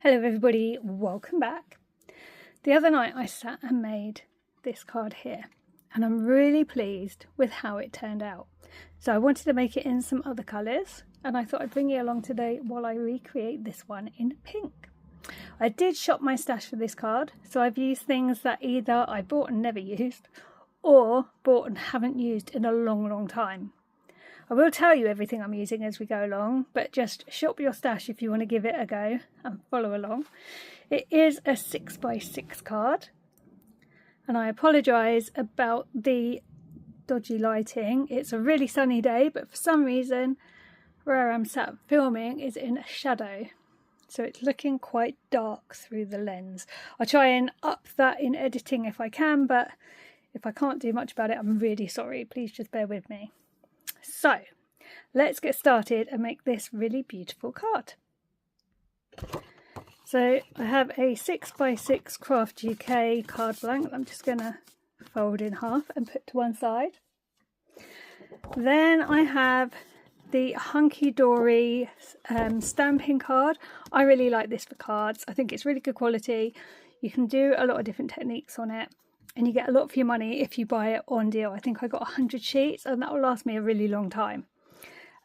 Hello everybody, welcome back. The other night I sat and made this card here and I'm really pleased with how it turned out. So I wanted to make it in some other colours and I thought I'd bring you along today while I recreate this one in pink. I did shop my stash for this card, so I've used things that either I bought and never used or bought and haven't used in a long time. I will tell you everything I'm using as we go along, but just shop your stash if you want to give it a go and follow along. It is a 6x6 card, and I apologise about the dodgy lighting. It's a really sunny day, but for some reason where I'm sat filming is in a shadow, so it's looking quite dark through the lens. I'll try and up that in editing if I can, but if I can't do much about it, I'm really sorry. Please just bear with me. So let's get started and make this really beautiful card. So I have a 6x6 Craft UK card blank that I'm just going to fold in half and put to one side. Then I have the Hunky Dory stamping card. I really like this for cards. I think it's really good quality. You can do a lot of different techniques on it, and you get a lot for your money if you buy it on deal. I think I got 100 sheets and that will last me a really long time.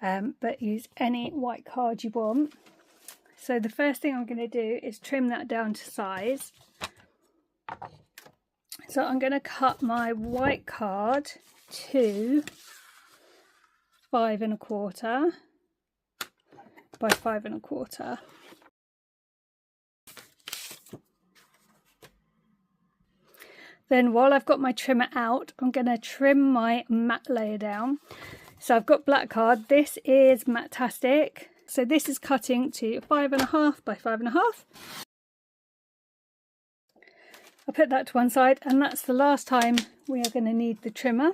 But use any white card you want. So the first thing I'm going to do is trim that down to size. So I'm going to cut my white card to 5 1/4 by 5 1/4. Then while I've got my trimmer out, I'm going to trim my matte layer down. So I've got black card. This is Matte-tastic. So this is cutting to 5 1/2 by 5 1/2. I'll put that to one side, and that's the last time we are going to need the trimmer.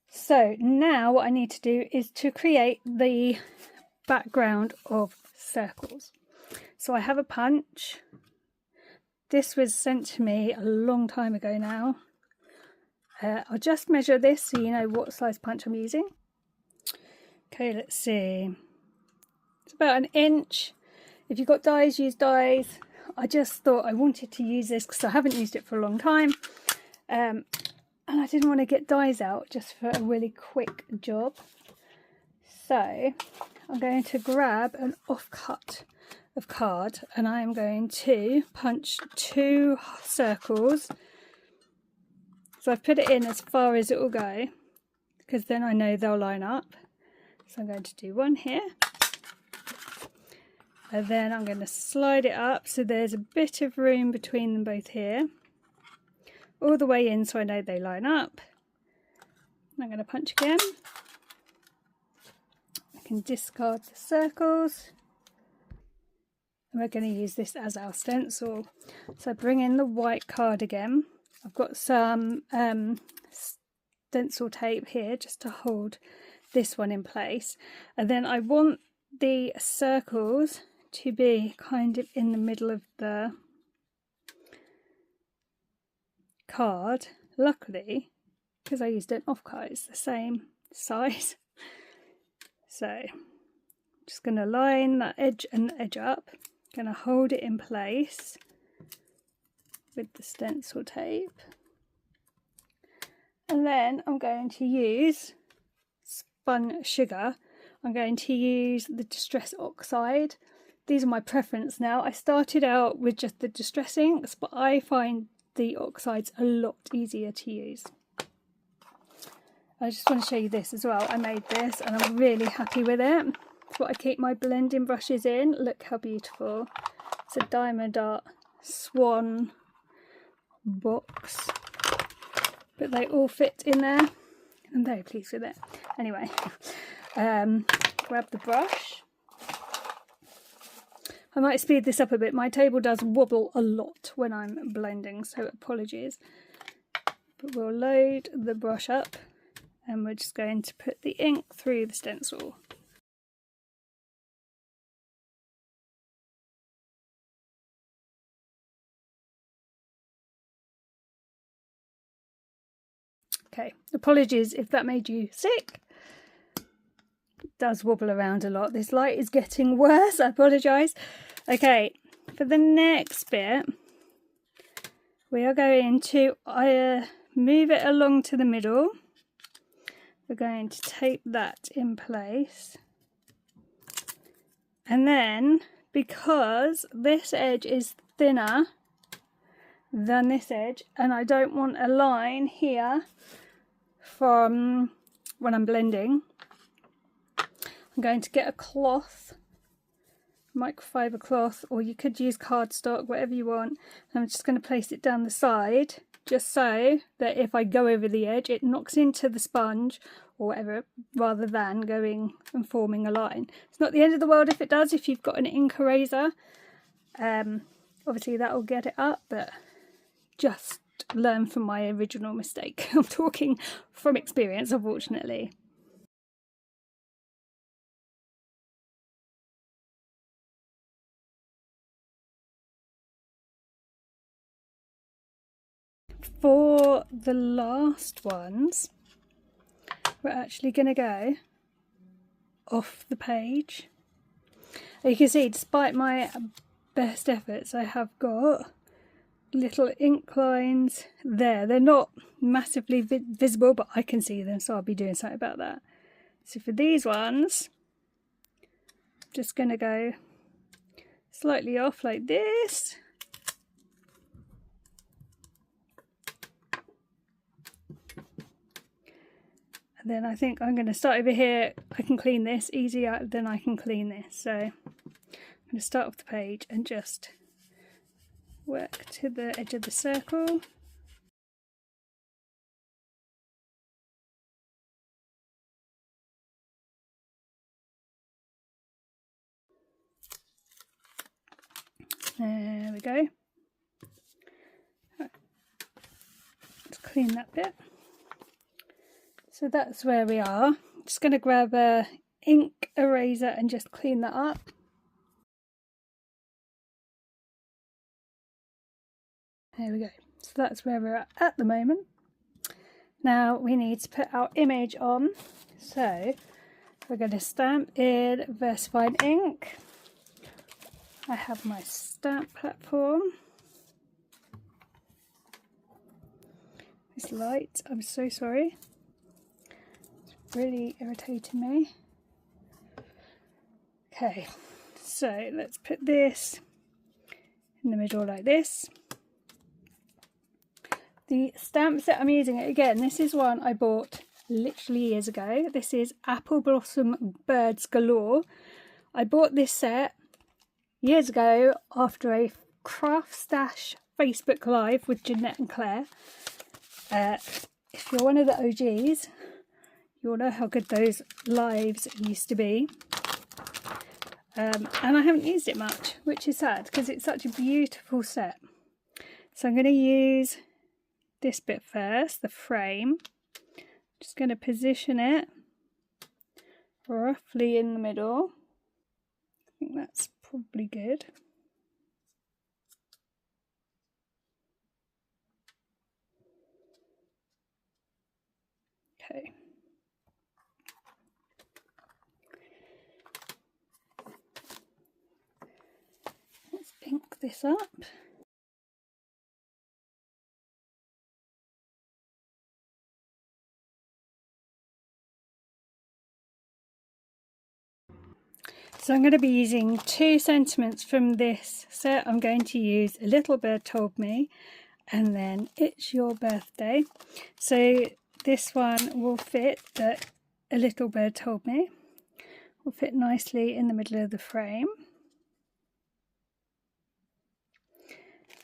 So now what I need to do is to create the background of circles. So I have a punch. This was sent to me a long time ago now. I'll just measure this so you know what size punch I'm using. Okay, let's see. It's about 1 inch. If you've got dies, use dies. I just thought I wanted to use this because I haven't used it for a long time. And I didn't want to get dies out just for a really quick job. So I'm going to grab an offcut of card and I am going to punch 2 circles. So I've put it in as far as it will go because then I know they'll line up. So I'm going to do one here, and then I'm going to slide it up so there's a bit of room between them both here, all the way in so I know they line up. I'm going to punch again. I can discard the circles. And we're going to use this as our stencil. So bring in the white card again. I've got some stencil tape here just to hold this one in place. And then I want the circles to be kind of in the middle of the card. Luckily, because I used an offcut, it's the same size. So I'm just going to line that edge and the edge up. Going to hold it in place with the stencil tape, and then I'm going to use spun sugar. I'm going to use the Distress Oxide. These are my preference now. I started out with just the Distress inks, but I find the oxides a lot easier to use. I just want to show you this as well. I made this and I'm really happy with it. It's what I keep my blending brushes in. Look how beautiful. It's a Diamond Art Swan box, but they all fit in there. I'm very pleased with it. Anyway, grab the brush. I might speed this up a bit. My table does wobble a lot when I'm blending, so apologies. But we'll load the brush up and we're just going to put the ink through the stencil. Okay, apologies if that made you sick. It does wobble around a lot. This light is getting worse, I apologise. Okay, for the next bit, we are going to move it along to the middle. We're going to tape that in place. And then, because this edge is thinner than this edge, and I don't want a line here from when I'm blending, I'm going to get a cloth, microfiber cloth, or you could use cardstock, whatever you want. And I'm just going to place it down the side, just so that if I go over the edge, it knocks into the sponge or whatever, rather than going and forming a line. It's not the end of the world if it does, if you've got an ink eraser. Obviously that will get it up, but just learn from my original mistake. I'm talking from experience, unfortunately. For the last ones, we're actually going to go off the page. You can see, despite my best efforts, I have got little ink lines there. They're not massively visible, but I can see them, so I'll be doing something about that. So for these ones, I'm just going to go slightly off like this. And then I think I'm going to start over here. I can clean this easier than I can clean this. So I'm going to start off the page and just work to the edge of the circle. There we go. Right. Let's clean that bit. So that's where we are. I'm just going to grab a ink eraser and just clean that up. There we go. So that's where we're at the moment. Now we need to put our image on. So we're going to stamp in VersaFine ink. I have my stamp platform. This light, I'm so sorry. It's really irritating me. Okay, so let's put this in the middle like this. The stamps that I'm using, again, this is one I bought literally years ago. This is Apple Blossom Birds Galore. I bought this set years ago after a Craft Stash Facebook Live with Jeanette and Claire. If you're one of the OGs, you'll know how good those lives used to be. And I haven't used it much, which is sad because it's such a beautiful set. So I'm going to use this bit first, the frame. Just going to position it roughly in the middle. I think that's probably good. Okay. Let's ink this up. So I'm going to be using 2 sentiments from this set. I'm going to use A Little Bird Told Me and then It's Your Birthday. So this one will fit, A Little Bird Told Me will fit nicely in the middle of the frame.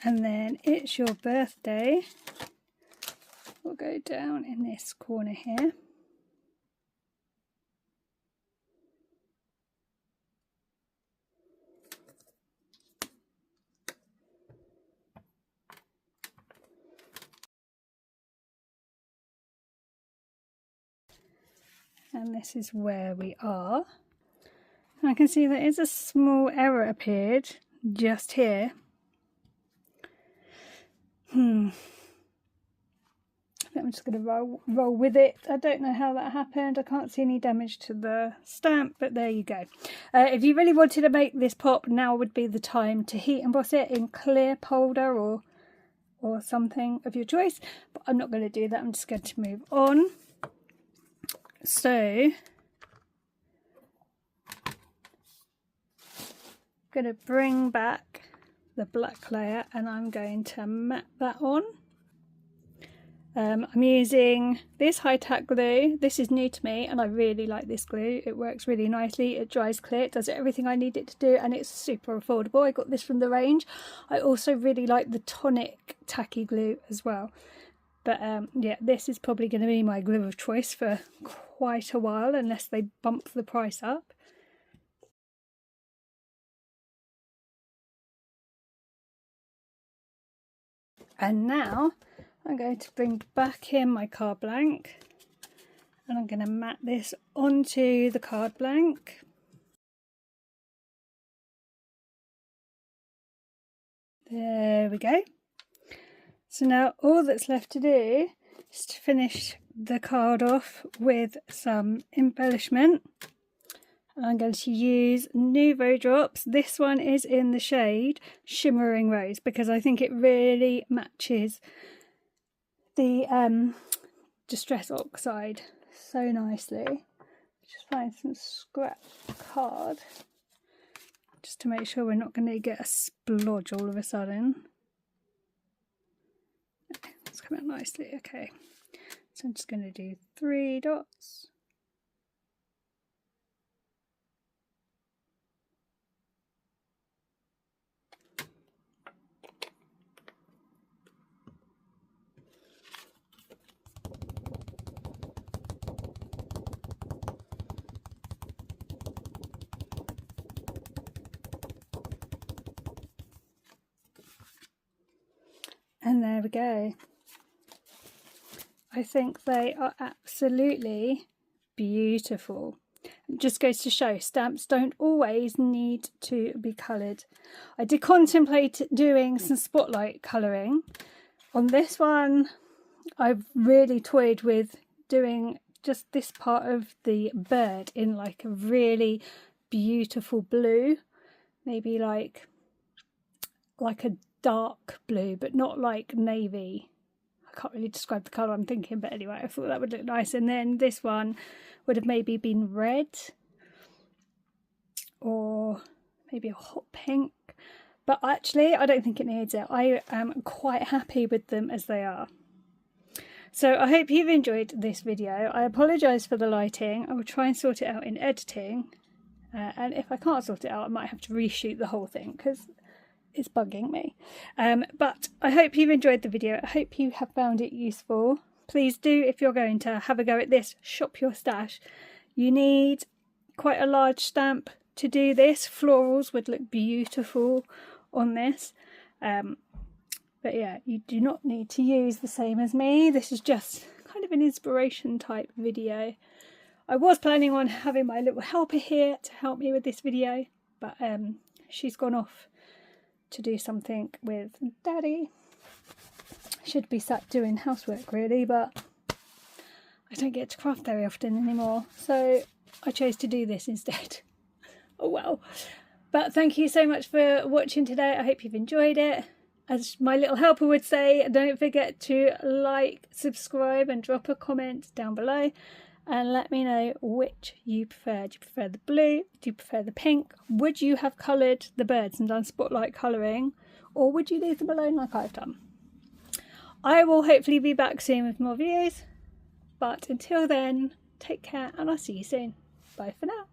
And then It's Your Birthday will go down in this corner here. And this is where we are. I can see there is a small error appeared just here. I I'm just going to roll with it. I don't know how that happened. I can't see any damage to the stamp, but there you go. If you really wanted to make this pop, now would be the time to heat emboss it in clear powder or something of your choice. But I'm not going to do that. I'm just going to move on. So, I'm going to bring back the black layer and I'm going to mat that on. I'm using this high-tack glue. This is new to me and I really like this glue. It works really nicely, it dries clear, it does everything I need it to do, and it's super affordable. I got this from the range. I also really like the tonic tacky glue as well. But yeah, this is probably going to be my glue of choice for quite a while unless they bump the price up. And now I'm going to bring back in my card blank and I'm going to mat this onto the card blank. There we go. So now all that's left to do is to finish the card off with some embellishment. And I'm going to use Nouveau Drops. This one is in the shade Shimmering Rose because I think it really matches the Distress Oxide so nicely. Just find some scrap card just to make sure we're not going to get a splodge all of a sudden. It's come out nicely. Okay, so I'm just going to do 3 dots. And there we go. I think they are absolutely beautiful. It just goes to show stamps don't always need to be coloured. I did contemplate doing some spotlight colouring. On this one, I've really toyed with doing just this part of the bird in like a really beautiful blue. Maybe like a dark blue, but not like navy. I can't really describe the colour I'm thinking, but anyway, I thought that would look nice. And then this one would have maybe been red or maybe a hot pink, but actually I don't think it needs it. I am quite happy with them as they are. So I hope you've enjoyed this video. I apologise for the lighting. I will try and sort it out in editing, and if I can't sort it out I might have to reshoot the whole thing because it's bugging me. But I hope you've enjoyed the video. I hope you have found it useful. Please do, if you're going to have a go at this, shop your stash. You need quite a large stamp to do this. Florals would look beautiful on this. But yeah, you do not need to use the same as me. This is just kind of an inspiration type video. I was planning on having my little helper here to help me with this video, but she's gone off to do something with Daddy. Should be sat doing housework really, but I don't get to craft very often anymore, so I chose to do this instead. Oh well. But thank you so much for watching today. I hope you've enjoyed it. As my little helper would say, don't forget to like, subscribe and drop a comment down below and let me know which you prefer. Do you prefer the blue? Do you prefer the pink? Would you have coloured the birds and done spotlight colouring, or would you leave them alone like I've done? I will hopefully be back soon with more videos, but until then, take care and I'll see you soon. Bye for now.